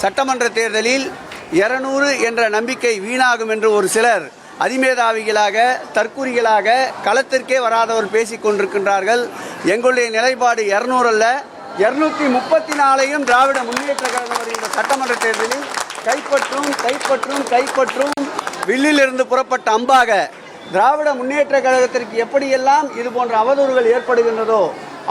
சட்டமன்ற தேர்தலில் 200 என்ற நம்பிக்கை வீணாகும் என்று ஒரு சிலர் அதிமேதாவிகளாக தற்குறிகளாக களத்திற்கே வராதவர் பேசிக் கொண்டிருக்கின்றார்கள். எங்களுடைய நிலைப்பாடு 200 அல்ல, 234ஐயும் திராவிட முன்னேற்ற கழகம் வருகின்ற சட்டமன்ற தேர்தலில் கைப்பற்றும் கைப்பற்றும் கைப்பற்றும். வில்லிலிருந்து புறப்பட்ட அம்பாக திராவிட முன்னேற்ற கழகத்திற்கு எப்படியெல்லாம் இது போன்ற அவதூறுகள் ஏற்படுகின்றதோ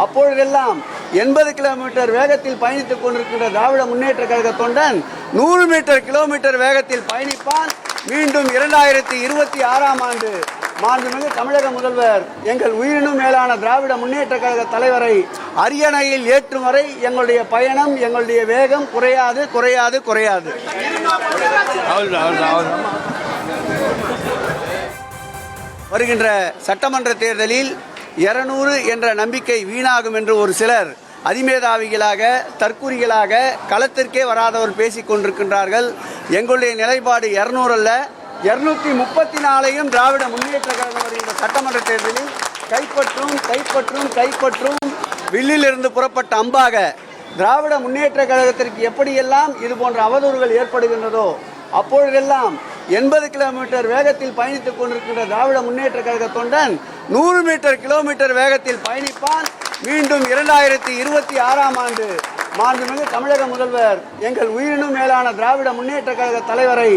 அப்பொழுதெல்லாம் 80 கிலோமீட்டர் வேகத்தில் பயணித்துக் கொண்டிருக்கின்ற திராவிட முன்னேற்ற கழக தொண்டன் 100 கிலோமீட்டர் வேகத்தில் பயணிப்பான். மீண்டும் 2026ஆம் ஆண்டு மாண்புமிகு தமிழக முதல்வர் எங்கள் உயிரினும் மேலான திராவிட முன்னேற்ற கழக தலைவரை அரியணையில் ஏற்றும் வரை எங்களுடைய பயணம், எங்களுடைய வேகம் குறையாது குறையாது குறையாது. வருகின்ற சட்டமன்ற தேர்தலில் 200 என்ற நம்பிக்கை வீணாகும் என்று ஒரு சிலர் அதிமேதாவிகளாக தற்குறிகளாக களத்திற்கே வராதவர் பேசிக் கொண்டிருக்கின்றார்கள். எங்களுடைய நிலைப்பாடு 200 அல்ல, 234ஐயும் திராவிட முன்னேற்ற கழகம் வருகின்ற சட்டமன்ற தேர்தலில் கைப்பற்றும் கைப்பற்றும் கைப்பற்றும். வில்லிலிருந்து புறப்பட்ட அம்பாக திராவிட முன்னேற்ற கழகத்திற்கு எப்படியெல்லாம் இது போன்ற அவதூறுகள் ஏற்படுகின்றதோ அப்பொழுதெல்லாம் 80 கிலோமீட்டர் வேகத்தில் பயணித்துக் கொண்டிருக்கின்ற திராவிட முன்னேற்ற கழக தொண்டன் 100 கிலோமீட்டர் வேகத்தில் பயணிப்பான். மீண்டும் 2026ஆம் ஆண்டு மாண்புமிகு தமிழக முதல்வர் எங்கள் உயிரினும் மேலான திராவிட முன்னேற்ற கழக தலைவரை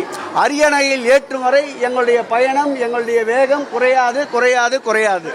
அரியணையில் ஏற்றும் வரை எங்களுடைய பயணம், எங்களுடைய வேகம் குறையாது குறையாது குறையாது.